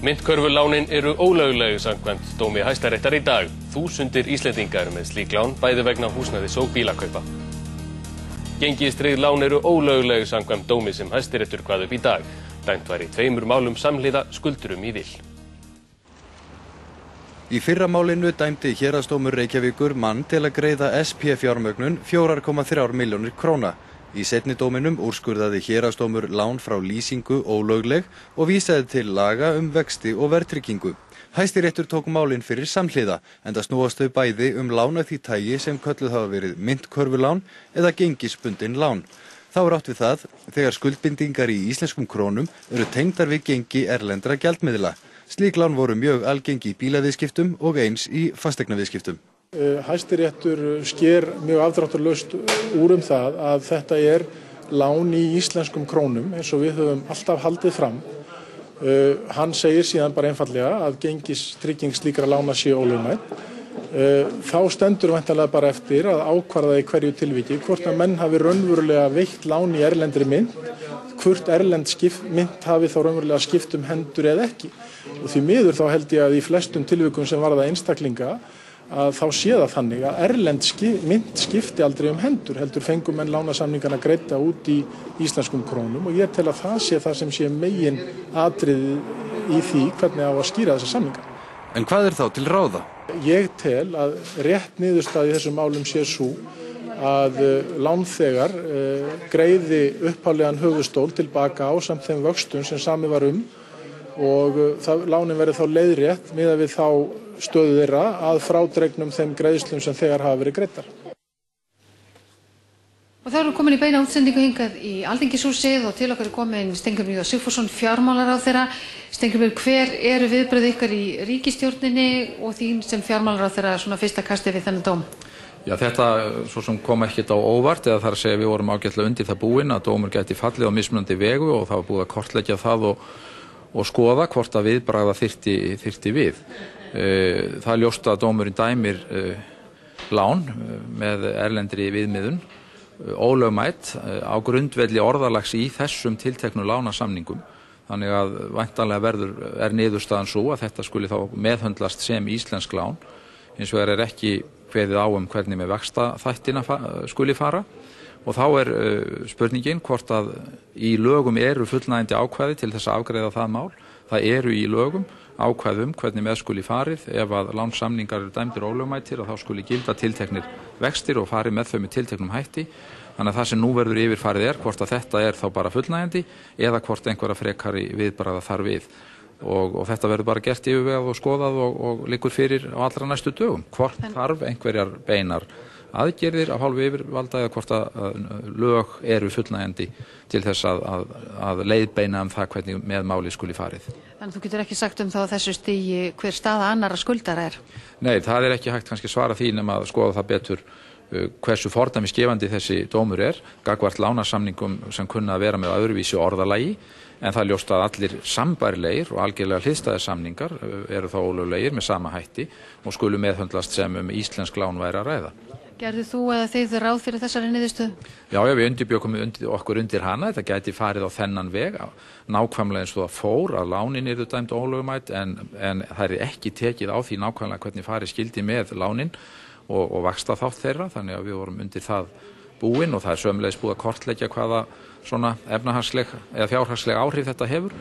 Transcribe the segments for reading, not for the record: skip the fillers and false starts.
Myntkörfulánin eru ólögleg samkvæmt dómi Hæstaréttar í dag. Þúsundir Íslendinga eru með slík lán bæði vegna húsnæðis og bílakaupa. Gengistryggð lán eru ólögleg samkvæmt dómi sem Hæstiréttur kvað upp í dag. Dæmt var í 2 málum samhliða skuldurum í vil. Í fyrra málinu dæmdi Héraðsdómur Reykjavíkur mann til að greiða SP fjármögnun 4,3 milljónir króna. Í seinni dóminum úrskurðaði Héraðsdómur lán frá lýsingu ólögleg og vísaði til laga vexti og verðtryggingu. Hæstiréttur tók málin fyrir samhliða, enda snúast þau bæði lán af því tagi sem kölluð hafa verið myntkörfulán eða gengisbundin lán. Þá átt við það þegar skuldbindingar í íslenskum krónum eru tengdar við gengi erlendra gjaldmiðla. Slík lán voru mjög algengi í bílaviðskiptum og eins í fasteignaviðskiptum. Hæstiréttur sker mjög afdráttarlaust úr það að þetta er lán í íslenskum krónum eins og við höfum alltaf haldið fram. Hann segir síðan bara einfallega að gengistrygging slíkra lána sé ólögmæt. Þá stendur væntanlega bara eftir að ákvarða í hverju tilviki hvort að menn hafi raunverulega veitt lán í erlendri mynt, hvort erlend mynt hafi þá raunverulega skipt hendur eða ekki. Og því miður þá held ég að í flestum tilvikum sem varða einstaklinga að þá sé það þannig að erlend mynt skipti aldrei hendur, heldur fengum menn lánasamningana greidda út í íslenskum krónum og ég tel að það sé það sem sé megin atriði í því hvernig á að skýra þessa samninga. En hvað þá til ráða? Ég tel að rétt niðurstaða í þessum málum sé sú að lánþegar greiði upphaflegan höfuðstól tilbaka ásamt þeim vöxtum sem samið var og lánin verði þá leiðrétt miðað við þá stöðu þeirra að frádregnum þeim greiðslum sem þegar hafa verið greiddar. Og þá erum við komin í beina útsendingu hingað í Alþingishúsið og til okkar er komin Steingrímur J. Sigfússon, fjármálaráðherra. Steingrímur, hver eru viðbrögð ykkar í ríkisstjórninni og þín sem fjármálaráðherra svona fyrsta kasti við þennan dóm? Já, þetta svo sem kom ekkert á óvart, eða þar að segja við vorum ágætlega undir það búin að dómur gæti fallið á mismunandi vegu og það var búið að kortleggja það og skoða hvort að viðbragða þyrfti við. Það er ljóst að dómurinn dæmir lán með erlendri viðmiðun ólögmætt á grundvelli orðalags í þessum tilteknu lánasamningum. Þannig að væntanlega er niðurstaðan svo að þetta skuli þá meðhöndlast sem íslensk lán. Hins vegar er ekki kveðið á hvernig með vaxtaþættina skuli fara og þá er spurningin hvort að í lögum eru fullnægjandi ákvæði til þess að afgreiða það mál. Það eru í lögum ákvæði hvernig með skuli farið ef að lánssamningar eru dæmdir ólögmætir og þá skuli gilda tilteknir vextir og farið með þau með tilteknum hætti. Þannig að það sem nú verður yfirfarið hvort að þetta þá bara fullnægjandi eða hvort einhverja frekari viðbragða þarf við. Og þetta verður bara gert yfirvegað og skoðað og liggur fyrir á allra næstu dögum. Hvort þarf einhverjar beinar aðgerðir af hálfu yfirvalda eða hvort að lög eru fullnægjandi til þess að leiðbeina það hvernig með máli skuli farið. Þannig að þú getur ekki sagt þá á þessu stigi hver staða annarra skuldara er? Nei, það er ekki hægt kannski svara því nema að skoða það betur hversu fordæmisgefandi þessi dómur gagnvart lánasamningum sem kunna að vera með öðruvísi orðalagi, en það er ljóst að allir sambærilegir og algjörlega hliðstæðir samningar eru þá ólöglegir með sama hætti og skulu meðhöndlast sem íslensk lán væri að ræða. Gerðu þú eða þið ráð fyrir þessari niðurstöðu? Já, við undirbjökum okkur undir hana, þetta gæti farið á þennan veg, nákvæmlega eins og það fór að lánin eru dæmd ólögmæt en það er ekki tekið á því nákvæmlega hvernig farið skildi með lánin og vaxtaþátt þeirra, þannig að við vorum undir það búin og það er sömulegis búið að kortleggja hvaða svona efnahagsleg eða fjárhagsleg áhrif þetta hefur.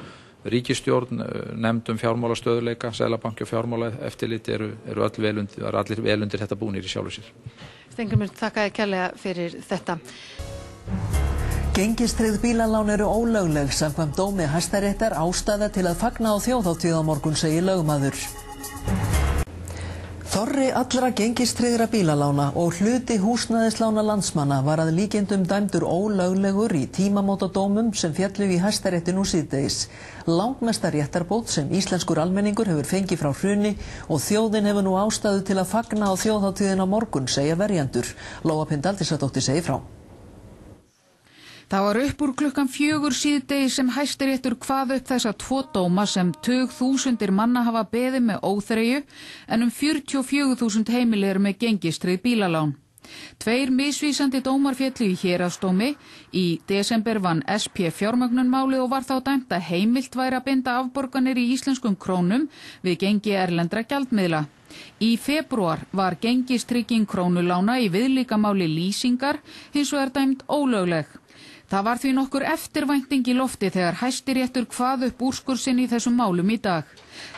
Ríkisstjórn, nefnd fjármálastöðuleika, Seðlabanki og fjármálaeftirlit eru allir vel undir þetta búnir í sjálfu sér. Steingrímur, þakka þér kærlega fyrir þetta. Gengistryggð bílalán eru ólögleg samkvæmt dómi Hæstaréttar, ástæða til að fagna á þjóðhátíð á morgun, segir lögmaður. Þorri allra gengistryggðra bílalána og hluti húsnæðislána landsmanna var að líkindum dæmdur ólöglegur í tímamótadómum sem féllu í Hæstarétti nú síðdegis. Langmesta réttarbót sem íslenskur almenningur hefur fengið frá hruni og þjóðin hefur nú ástæðu til að fagna á þjóðhátíðin á morgun, segja verjendur. Lóa Pindaldísadóttir segir frá. Það var upp úr klukkan 4 síðdegi sem Hæstiréttur kvað upp þessa 2 dóma sem tugþúsundir manna hafa beðið með óþreyju en 44.000 heimili eru með gengistryggð bílalán. 2 misvísandi dómar féllu í héraðsdómi. Í desember vann SP fjármögnun málið og var þá dæmt að heimilt væri að binda afborganir í íslenskum krónum við gengi erlendra gjaldmiðla. Í febrúar var gengistrygging krónulána í viðlíkamáli lýsingar hins vegar dæmd ólögleg. Það var því nokkur eftirvænting í lofti þegar Hæstiréttur kvað upp úrskurð sinn í þessum málum í dag.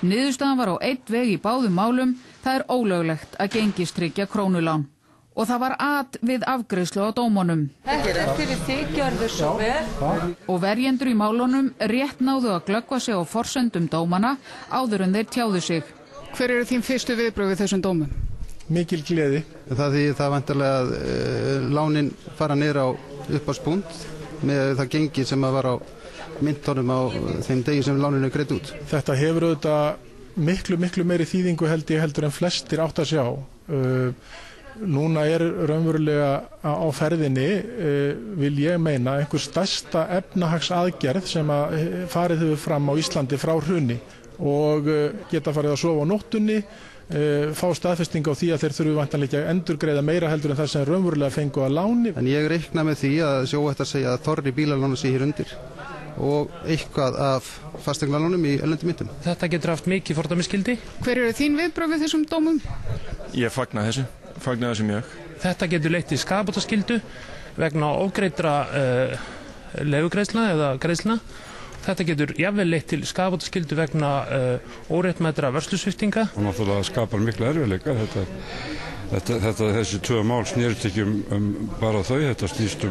Niðurstaðan var á einn veg í báðum málum, það ólöglegt að gengistryggja krónulán. Og það var við afgreiðslu á dómunum. Þetta fyrir þig, gjörðu svo vel. Og verjendur í málunum rétt náðu að glöggva sig á forsendum dómana áður en þeir tjáðu sig. Hver eru þín fyrstu viðbrögð við þessum dómum? Mikil gleði. Það vantarlega að lánin fara niður á upphafspunkt með það gengi sem var á myntunum á þeim degi sem láninu greidd út. Þetta hefur auðvitað miklu meiri þýðingu heldur en flestir átt að sjá. Núna raunverulega á ferðinni, vil ég meina, einhver stærsta efnahagsaðgerð sem farið hefur fram á Íslandi frá hruni og geta farið að sofa á nóttunni, fá staðfesting á því að þeir þurfu væntanlega að endurgreiða meira heldur en það sem raunverulega fengu að láni. En ég reikna með því að sjóvættar segja að þorri bílalána sé hér undir og eitthvað af fasteignalánum í erlendum myntum. Þetta getur haft mikið fordæmisgildi. Hver eru þín viðbrögð við þessum dómum? Ég fagna þessu mjög. Þetta getur leitt til skaðabótaskyldu vegna ógreiddra leigugreiðslna eða greiðslna. Þetta getur jafnvel leitt til skaðabótaskyldu vegna óréttmætra vörslusviptinga. Og náttúrulega skapar miklu erfiðleika. Þessi 2 mál snerist ekki bara þau, þetta snýst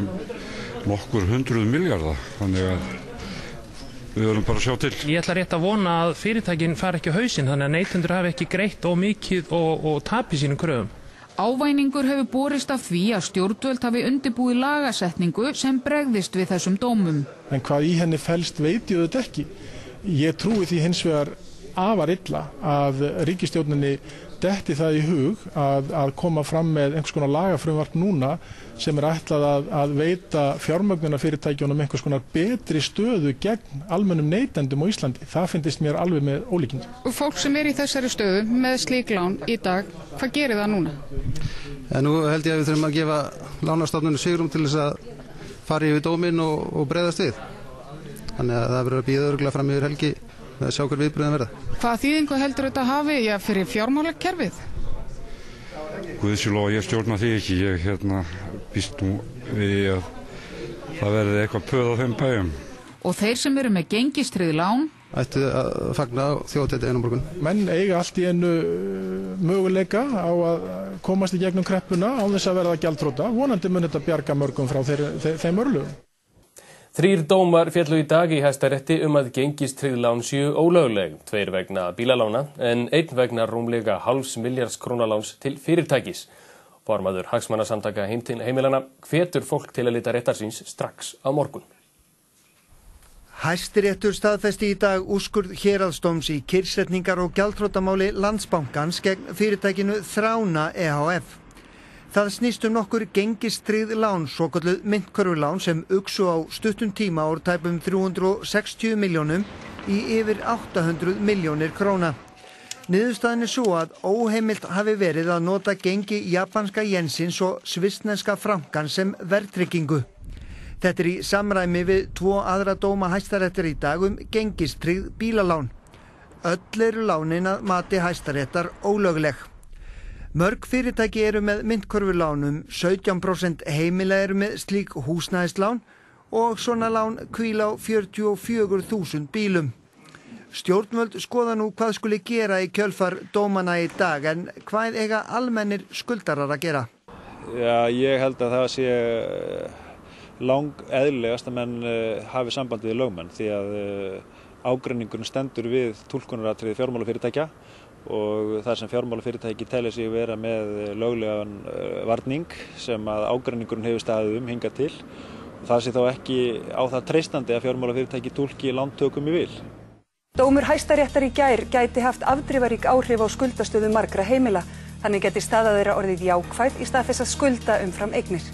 nokkur 100 milljarða. Þannig að við verðum bara að sjá til. Ég ætla rétt að vona að fyrirtækin fari ekki á hausinn þannig að neytendur hafi ekki greitt of mikið og tapi sínum kröfum. Ávæningur hefur borist af því að stjórnvöld hafi undirbúið lagasetningu sem bregðist við þessum dómum. En hvað í henni felst veit ég auðvitað ekki. Ég trúi því hins vegar afar illa að ríkisstjórninni detti það í hug að koma fram með einhvers konar lagafrumvarp núna sem ætlað að veita fjármögnunarfyrirtækjunum einhvers konar betri stöðu gegn almennum neytendum á Íslandi. Það finnst mér alveg með ólíkindum. Og fólk sem í þessari stöðu með slík lán í dag, hvað gerir það núna? Nú held ég að við þurfum að gefa lánastofnunum svigrúm til þess að fara yfir dóminn og bregðast við. Þannig að það verður að bíða örugglega fram yfir helgi með að sjá hver viðbrögðin verða. Hvað þýðingu heldur þetta hafi fyrir fjármálakerfið? Guðsjálf, ég stjórna því ekki. Ég býst nú við að það verði eitthvað pöð á þeim bæjum. Og þeir sem eru með gengistryggð lán ættu að fagna þjóðhátíð einu morgun. Menn eiga allt í einu möguleika á að komast í gegnum kreppuna án þess að verða gjaldþrota. Vonandi mun þetta bjarga mörgum frá þeim örlögum. 3 dómar féllu í dag í Hæstarétti að gengistryggð lán séu ólögleg, 2 vegna bílalána en 1 vegna rúmlega $0,5 milljarðs krónaláns til fyrirtækis. Formaður hagsmannasamtaka heimilanna hvetur fólk til að leita réttar síns strax á morgun. Hæstiréttur staðfesti í dag úrskurð héraðsdóms í kyrrsetningar- og gjaldþrotamáli Landsbankans gegn fyrirtækinu Þrána ehf. Það snýst nokkur gengistryggð lán, svokölluð myntkörfulán sem uxu á stuttum tíma úr tæpum 360 milljónum í yfir 800 milljónir króna. Niðurstaðan svo að óheimilt hafi verið að nota gengi japanska jensins og svissneska frankans sem verðtryggingu. Þetta í samræmi við 2 aðra dóma Hæstaréttar í dag gengistryggð bílalán. Öll eru lánin að mati Hæstaréttar ólögleg. Mörg fyrirtæki eru með myntkörfulánum, 17% heimila eru með slík húsnæðislán og svona lán hvíla á 44.000 bílum. Stjórnvöld skoða nú hvað skuli gera í kjölfar dómana í dag, en hvað eiga almennir skuldarar að gera? Já, ég held að það sé eðlilegast að menn hafi sambandið við lögmenn því að ágreiningurinn stendur við túlkunaratriði fjármálafyrirtækja og þar sem fjármálafyrirtæki telja sig vera með löglegan varning sem að ágreiningurinn hefur staðið hingað til. Það sé þá ekki á það treystandi að fjármálafyrirtæki túlki lántökum í vil. Dómur Hæstaréttar í gær gæti haft afdrifarík áhrif á skuldastöðu margra heimila. Þannig gæti staða þeirra orðið jákvæð í stað þess að skulda umfram eignir.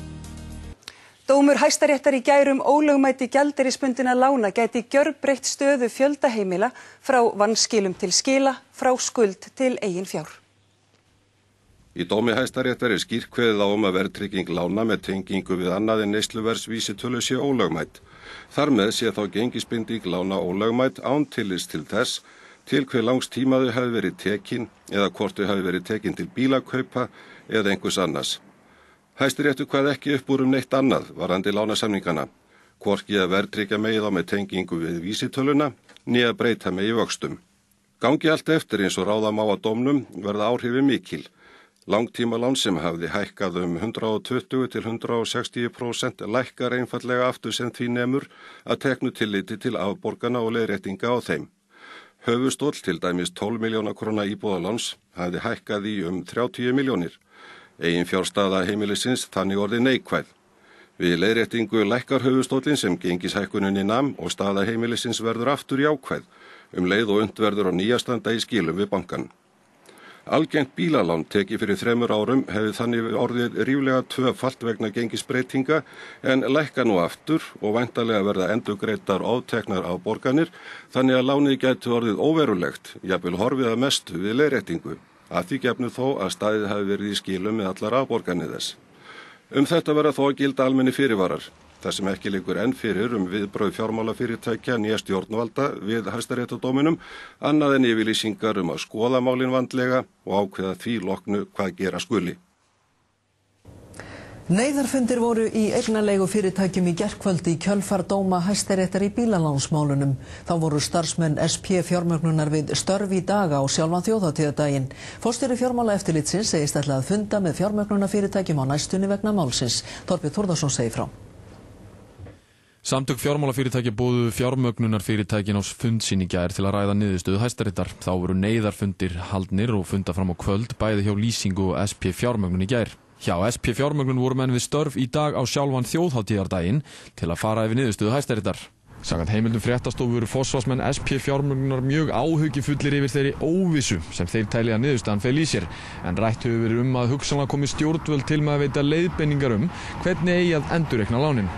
Dómur Hæstaréttar í gær ólögmæti gjaldeyrisbundinna lána gæti gjörbreytt stöðu fjölda heimila frá vanskilum til skila, frá skuld til eigin fjár. Í dómi Hæstaréttar skýrt kveðið á að verðtrygging lána með tengingu við annað en neysluverðsvísitölu sé ólögmæt. Þar með sé þá gengisbinding lána ólögmæt án tillits til þess til hve langs tíma þau hafi verið tekin eða hvort þau hafi verið tekin til bílakaupa eða einhvers annars. Hæstiréttur kvað ekki upp úr neitt annað varðandi lánasamningana, hvorki að verðtryggja megi þá með tengingu við vísitöluna né að breyta megi vöxtum. Gangi allt eftir eins og ráða má að dómnum verða áhrifi mikil. Langtímalán sem hafði hækkað 120 til 160% lækkar einfallega aftur sem því nemur að teknu tilliti til afborgana og leiðréttinga á þeim. Höfuðstóll til dæmis 12 milljóna króna íbúðaláns hafði hækkað í 30 milljónir. Eigin fjárstaða heimilisins þannig orðið neikvæð. Við leiðréttingu lækkar höfuðstóllin sem gengishækkuninni nam og staða heimilisins verður aftur jákvæð, leið og unnt verður á nýjastanda í skilum við bankan. Algengt bílalán tekið fyrir 3 árum hefði þannig orðið ríflega 2-falt vegna gengisbreytinga en lækka nú aftur og væntanlega verða endurgreiddar ofteknar af borganir þannig að lánið gæti orðið óverulegt, jafnvel horfið að mestu við leiðréttingu. Að því gefnu þó að staðið hafi verið í skilum með allar afborganir þess. Þetta verða þó að gilda almenni fyrirvarar, þar sem ekki liggur enn fyrir viðbrögð fjármálafyrirtækja né stjórnvalda við Hæstaréttardóminum, annað en yfirlýsingar að skoða málin vandlega og ákveða því loknu hvað gera skuli. Neyðarfundir voru í eignarleigu fyrirtækjum í gærkvöldi í kjölfar dóma Hæstaréttar í bílalánsmálunum. Þá voru starfsmenn SP fjármögnunar við störf í dag á sjálfan þjóðhátíðardaginn. Forstjóri fjármálaeftirlitsins segist ætla að funda með fjármögnunarfyrirtækjum á næstunni vegna málsins. Þorbjörn Þórðarson segir frá. Samtök fjármálafyrirtækja boðuðu fjármögnunarfyrirtækin á fund sín í gær til að ræða niðurstöðu Hæstaréttar. Þá voru neyðarfundir haldnir og funda fram á kvöld bæði hjá Lýsingu og SP fjármögnun í gær. Hjá SP fjármögnun voru menn við störf í dag á sjálfan þjóðhátíðardaginn til að fara yfir niðurstöðu Hæstaréttar. Samkvæmt heimildum fréttastofu voru forsvarsmenn SP fjármögnunar mjög áhyggjufullir yfir þeirri óvissu sem þeir telja að niðurstaðan fel í sér, en rætt hefur verið að hugsanlega komi stjórnvöld til með að veita leiðbeiningar hvernig eigi að endurreikna lánin.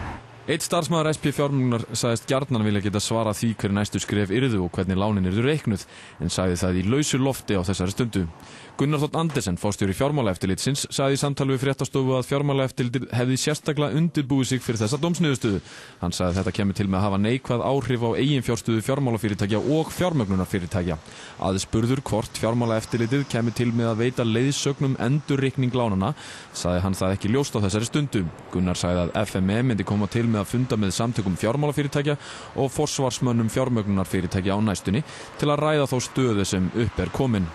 Eitt starfsmaður SP fjármögnunar sagðist gjarnan vilja geta svarað því hver næstu skref yrðu og hvernig lánin yrðu reiknuð, en sagði það í lausu lofti á þessari stundu. Gunnar Þótt Andersen, forstjóri fjármálaeftirlitsins, sagði í samtali við fréttastofu að fjármálaeftirlitið hefði sérstaklega undirbúið sig fyrir þessa dómsniðurstöðu. Hann sagði þetta kemur til með að hafa neikvæð áhrif á eiginfjárstöðu fjármálafyrirtækja og fjármögnunarfyrirtækja. Aðspurður hvort fjármálaeftirlitið kemur til með að veita leiðsögnum endurreikning lánanna, sagði hann það ekki ljóst á þessari stundu. Gunnar sagði að FME myndi koma til með að funda með samtökum fjármálafyrirtækja og forsvarsmönnum fjármögnunarfyrirtækja á næstunni til að ræða þá stöðu sem upp komin.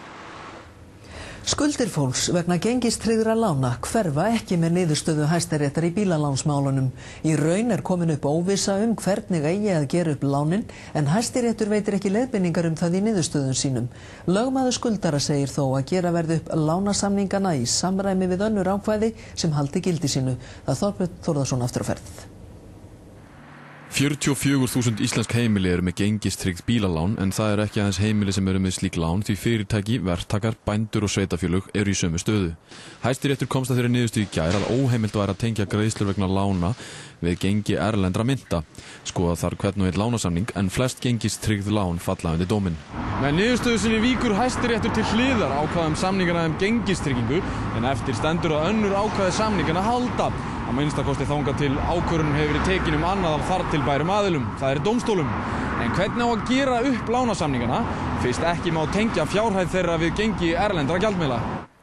Skuldir fólks vegna gengistryggðra lána hverfa ekki með niðurstöðu Hæstaréttar í bílalánsmálunum. Í raun komin upp óvissa hvernig eigi að gera upp lánin, en Hæstaréttur veitir ekki leiðbeiningar það í niðurstöðum sínum. Lögmaður skuldara segir þó að gera verði upp lánasamningana í samræmi við önnur ákvæði sem haldi gildi sínu. Það Þorbjörn Þórðarson aftur á ferð. 44.000 íslensk heimili eru með gengistryggt bílalán, en það eru ekki aðeins heimili sem eru með slík lán því fyrirtæki, verktakar, bændur og sveitafélög eru í sömu stöðu. Hæstiréttur komst að þeirri niðurstöðu í gær að óheimilt væri að tengja greiðslur vegna lána við gengi erlendra mynta. Skoða þar hvern og einn lánasamning, en flest gengistryggð lán falla undir dóminn. Með niðurstöðu sinni víkur Hæstiréttur til hliðar ákvæðum samningana gengistryggingu, en eftir stendur að önnur ákvæði samningana halda. Að minnstakosti þangað til ákvörðun hefur verið tekin annað af þar til bærum aðilum, það er dómstólum. En hvernig á að gera upp lánasamningana fyrst ekki má tengja fjárhæð þeirra við gengi erlendra gjaldmiðla?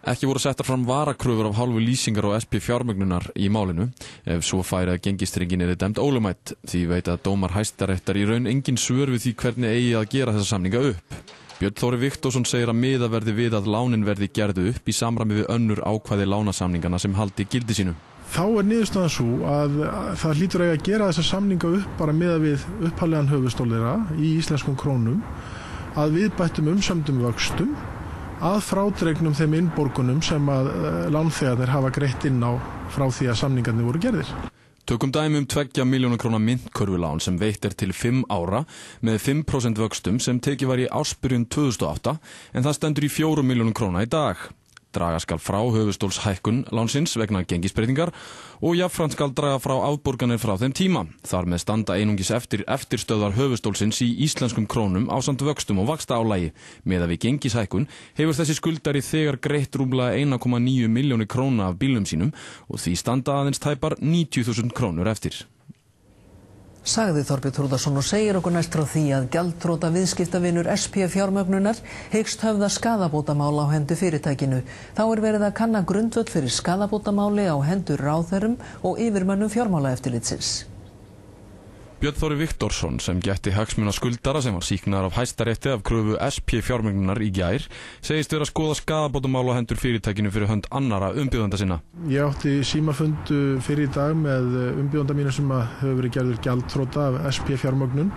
Ekki voru settar fram varakröfur af hálfu Lýsingar og SP fjármögnunar í málinu, ef svo færi að gengistryggingin yrði dæmd ólögmæt, því veit að dómar Hæstaréttar í raun engin svör við því hvernig eigi að gera þessa samninga upp. Björn Þóri Viktorsson segir að miða verði við að lánin verði gerðu upp í samræmi við önnur ákvæði lánasamningana sem haldi gildi sínu. Þá niðurstaðan svo að það hlýtur að gera þessa samninga upp bara miðað við upphaflegan höfuðstól þeirra í íslenskum krónum, að viðbættum umsömdum vöxtum, að frádregnum þeim innborgunum sem að lánþegarnir hafa greitt inn á frá því að samningarnir voru gerðir. Tökum dæmi 2 milljóna króna myntkörfulán sem veitt til 5 ára með 5% vöxtum sem tekið var í ársbyrjun 2008, en það stendur í 4 milljónum króna í dag. Draga skal frá höfuðstólshækkun lánsins vegna gengisbreytingar og jafnframt skal draga frá afborganir frá þeim tíma. Þar með standa einungis eftirstöðvar höfuðstólsins í íslenskum krónum ásamt vöxtum og vaxtaálagi. Miðað við gengishækkun hefur þessi skuldari þegar greitt rúmlega 1,9 milljónir króna af bílum sínum og því standa aðeins tæpar 90.000 krónur eftir. Sagði Þorbjörn Þórðarson og segir okkur næst frá því að gjaldþrota viðskiptavinur SP fjármögnunar hyggst höfða skaðabótamál á hendur fyrirtækinu. Þá verið að kanna grundvöll fyrir skaðabótamáli á hendur ráðherrum og yfirmönnum fjármálaeftirlitsins. Björn Þóri Viktorsson sem gætti hagsmuna skuldara sem var sýknaður af Hæstarétti af kröfu SP fjármögnunar í gær segist vera að skoða skaðabótamál á hendur fyrirtækinu fyrir hönd annara umbjóðanda sinna. Ég átti símafund fyrir í dag með umbjóðanda mína sem hefur verið gerður gjaldþrota af SP fjármögnun,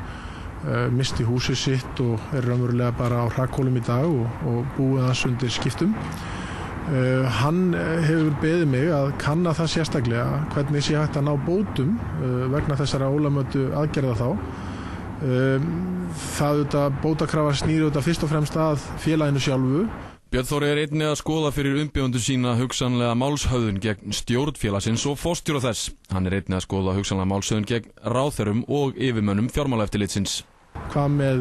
misti húsið sitt og raunverulega bara á hrakhólum í dag og búið aðeins undir skiptum. Hann hefur beðið mig að kanna það sérstaklega hvernig sé hægt að ná bótum vegna þessara ólögmætu aðgerða þá. Það bótakrafa snýr fyrst og fremst að félaginu sjálfu. Björn Þóri einnig að skoða fyrir umbjóðendur sína hugsanlega málshöfðun gegn stjórn félagsins og forstjóra þess. Hann einnig að skoða hugsanlega málshöfðun gegn ráðherrum og yfirmönnum fjármálaeftirlitsins. Hvað með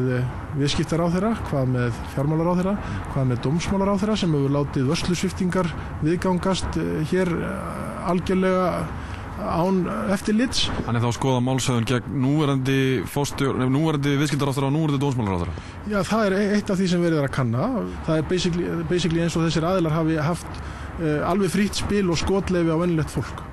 viðskiptaráðherra, hvað með fjármálaráðherra, hvað með dómsmálaráðherra sem hefur látið vörslusviptingar viðgangast hér algjörlega án eftirlits. Hann þá að skoða málshöfðun gegn núverandi viðskiptaráðherra og núverandi dómsmálaráðherra. Já, það eitt af því sem verið að kanna. Það basically eins og þessir aðilar hafi haft alveg frítt spil og skotleyfi á venjulegt fólk.